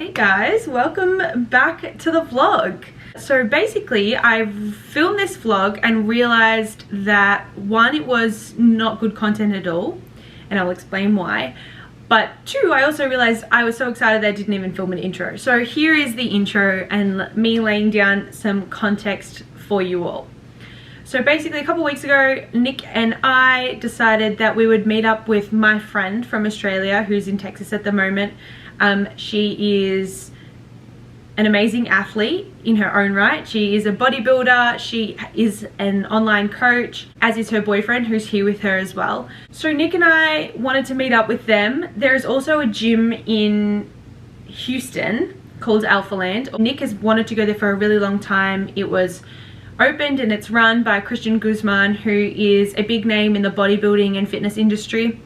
Hey guys, welcome back to the vlog. So basically I filmed this vlog and realized that one, it was not good content at all, and I'll explain why. But two, I also realized I was so excited that I didn't even film an intro. So here is the intro and me laying down some context for you all. So basically a couple weeks ago, Nick and I decided that we would meet up with my friend from Australia who's in Texas at the moment. She is an amazing athlete in her own right. She is a bodybuilder, she is an online coach, as is her boyfriend who's here with her as well. So Nick and I wanted to meet up with them. There is also a gym in Houston called ALPHALAND. Nick has wanted to go there for a really long time. It was opened and it's run by Christian Guzman, who is a big name in the bodybuilding and fitness industry.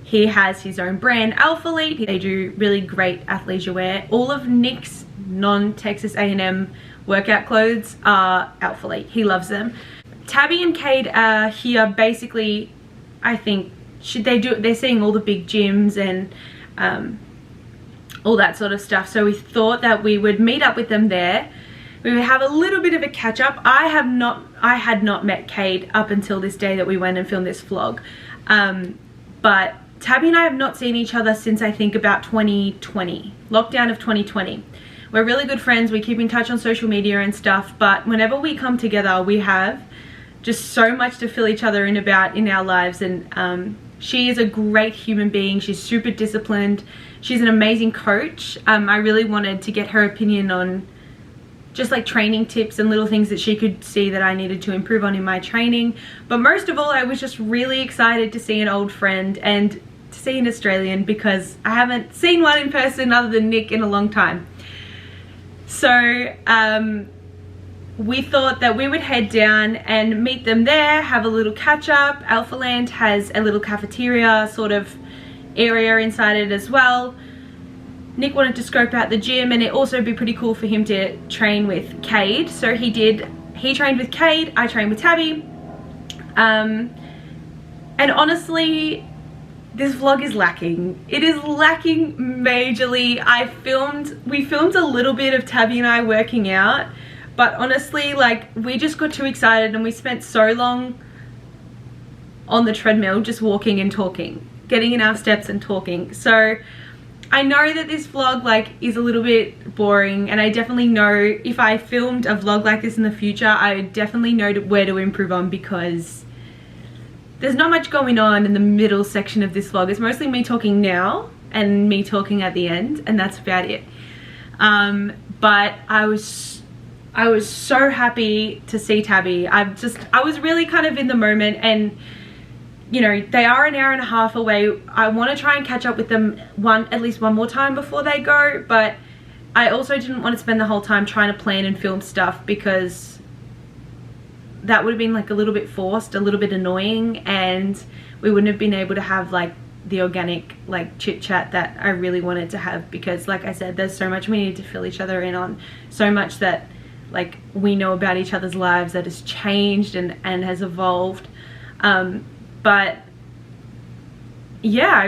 He has his own brand, ALPHALAND. They do really great athleisure wear. All of Nick's non-Texas A&M workout clothes are ALPHALAND. He loves them. Tabby and Cade are here basically, I think, they're seeing all the big gyms and all that sort of stuff. So we thought that we would meet up with them there. We would have a little bit of a catch up. I had not met Cade up until this day that we went and filmed this vlog. But Tabby and I have not seen each other since I think about 2020, lockdown of 2020. We're really good friends, we keep in touch on social media and stuff, but whenever we come together, we have just so much to fill each other in about in our lives. And she is a great human being. She's super disciplined. She's an amazing coach. I really wanted to get her opinion on just like training tips and little things that she could see that I needed to improve on in my training. But most of all, I was just really excited to see an old friend and to see an Australian, because I haven't seen one in person other than Nick in a long time. So we thought that we would head down and meet them there, have a little catch up. ALPHALAND has a little cafeteria sort of area inside it as well. Nick wanted to scope out the gym, and it also be pretty cool for him to train with Cade. So he did. He trained with Cade, I trained with Tabby. And honestly, this vlog is lacking. It is lacking majorly. We filmed a little bit of Tabby and I working out, but honestly, like, we just got too excited and we spent so long on the treadmill just walking and talking, getting in our steps and talking. So I know that this vlog is a little bit boring, and I definitely know if I filmed a vlog like this in the future, I would definitely know where to improve on, because there's not much going on in the middle section of this vlog. It's mostly me talking now and me talking at the end, and that's about it. But I was so happy to see Tabby. I was really kind of in the moment, and you know, they are an hour and a half away. I want to try and catch up with them at least one more time before they go, but I also didn't want to spend the whole time trying to plan and film stuff, because that would have been like a little bit forced, a little bit annoying, and we wouldn't have been able to have like the organic like chit chat that I really wanted to have, because like I said, there's so much we need to fill each other in on, so much that like we know about each other's lives that has changed and has evolved. But yeah,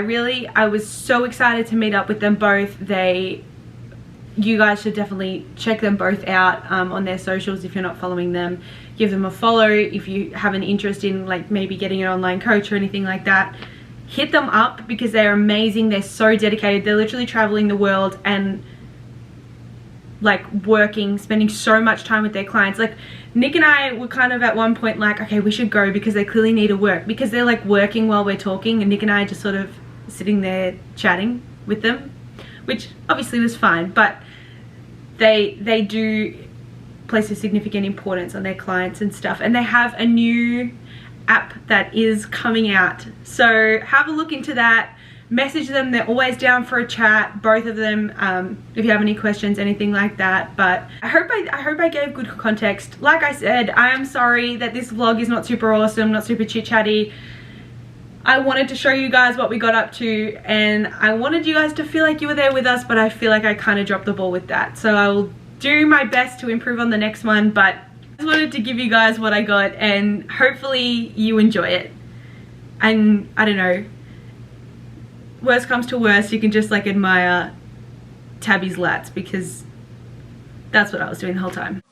I was so excited to meet up with them both. You guys should definitely check them both out on their socials. If you're not following them, give them a follow. If you have an interest in like maybe getting an online coach or anything like that, hit them up, because they're amazing. They're so dedicated. They're literally traveling the world and like working, spending so much time with their clients. Like Nick and I were kind of at one point like, okay, we should go, because they clearly need to work, because they're like working while we're talking, and Nick and I are just sort of sitting there chatting with them, which obviously was fine, but they do place a significant importance on their clients and stuff. And they have a new app that is coming out, so have a look into that. Message them, they're always down for a chat, both of them, if you have any questions, anything like that. But I hope I gave good context. Like I said, I am sorry that this vlog is not super awesome, not super chit chatty. I wanted to show you guys what we got up to, and I wanted you guys to feel like you were there with us, but I feel like I kind of dropped the ball with that. So I will do my best to improve on the next one, but I just wanted to give you guys what I got, and hopefully you enjoy it. And I don't know, worst comes to worst, you can just like admire Tabby's lats, because that's what I was doing the whole time.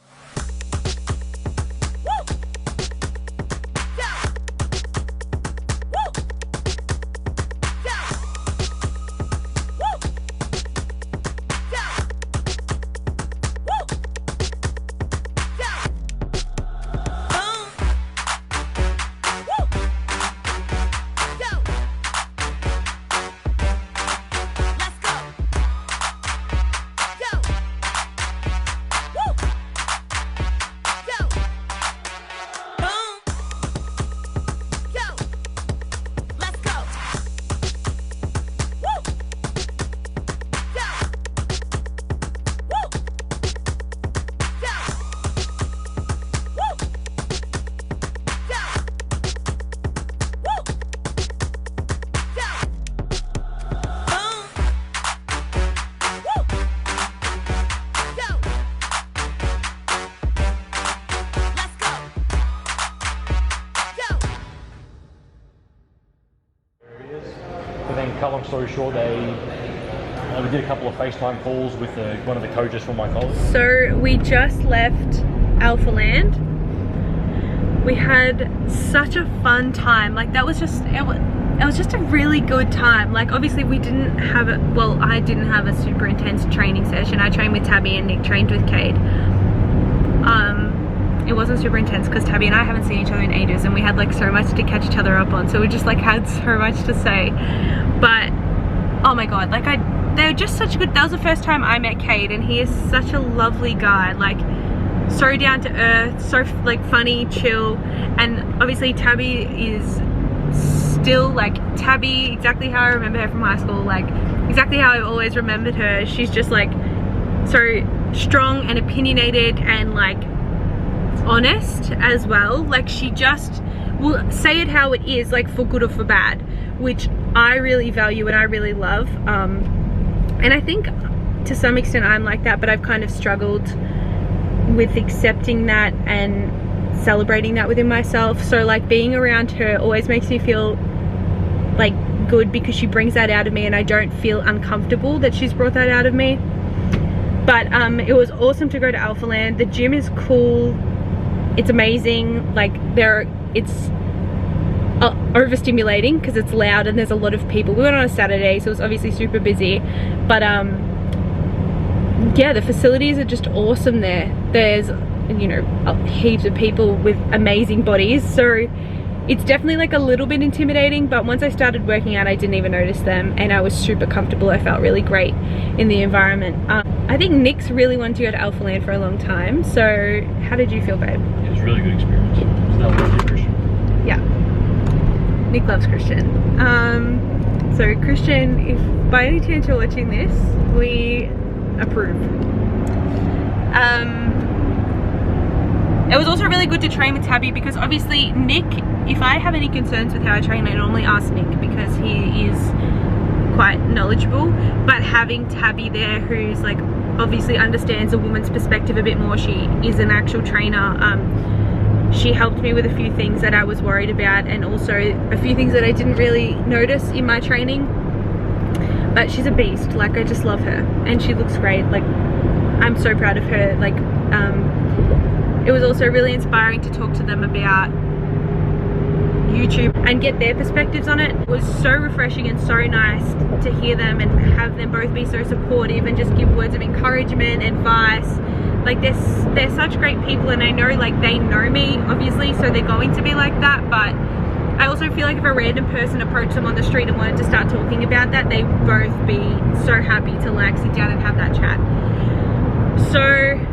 But then, cut long story short, we did a couple of FaceTime calls with one of the coaches from my college. So we just left ALPHALAND. We had such a fun time. Like that was just, it was just a really good time. Like obviously we didn't have it, well I didn't have a super intense training session. I trained with Tabby and Nick trained with Cade. It wasn't super intense because Tabby and I haven't seen each other in ages and we had like so much to catch each other up on, so we just like had so much to say. But oh my god, like they were just such a good, that was the first time I met Cade and he is such a lovely guy, like so down to earth, so like funny, chill. And obviously Tabby is still like Tabby, exactly how I remember her from high school, like exactly how I've always remembered her. She's just like so strong and opinionated and like honest as well. Like she just will say it how it is, like for good or for bad, which I really value and I really love. And I think to some extent I'm like that, but I've kind of struggled with accepting that and celebrating that within myself. So like being around her always makes me feel like good because she brings that out of me and I don't feel uncomfortable that she's brought that out of me. But it was awesome to go to ALPHALAND. The gym is cool. It's amazing. Like it's overstimulating because it's loud and there's a lot of people. We went on a Saturday, so it was obviously super busy. But yeah, the facilities are just awesome there. There's, you know, heaps of people with amazing bodies. So it's definitely like a little bit intimidating, but once I started working out, I didn't even notice them and I was super comfortable. I felt really great in the environment. I think Nick's really wanted to go to ALPHALAND for a long time. So how did you feel, babe? It was a really good experience. That was Christian. Yeah. Nick loves Christian. So Christian, if by any chance you're watching this, we approve. It was also really good to train with Tabby because obviously Nick, if I have any concerns with how I train, I normally ask Nick because he is quite knowledgeable. But having Tabby there, who's like obviously understands a woman's perspective a bit more, she is an actual trainer. She helped me with a few things that I was worried about and also a few things that I didn't really notice in my training. But she's a beast. Like I just love her and she looks great. Like I'm so proud of her. Like it was also really inspiring to talk to them about YouTube and get their perspectives on it. It was so refreshing and so nice to hear them and have them both be so supportive and just give words of encouragement, advice. Like they're such great people and I know like they know me obviously, so they're going to be like that. But I also feel like if a random person approached them on the street and wanted to start talking about that, they'd both be so happy to like sit down and have that chat. So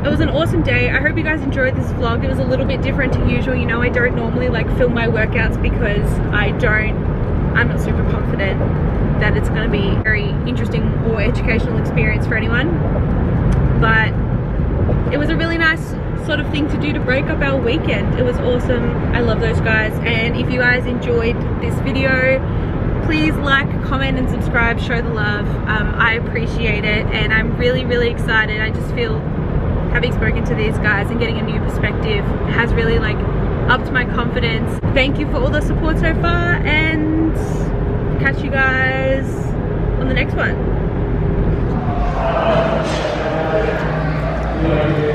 it was an awesome day. I hope you guys enjoyed this vlog. It was a little bit different to usual. You know, I don't normally like film my workouts because I'm not super confident that it's going to be a very interesting or educational experience for anyone. But it was a really nice sort of thing to do to break up our weekend. It was awesome. I love those guys. And if you guys enjoyed this video, please like, comment and subscribe, show the love. I appreciate it and I'm really, really excited. I just feel having spoken to these guys and getting a new perspective has really like upped my confidence. Thank you for all the support so far and catch you guys on the next one. Bye.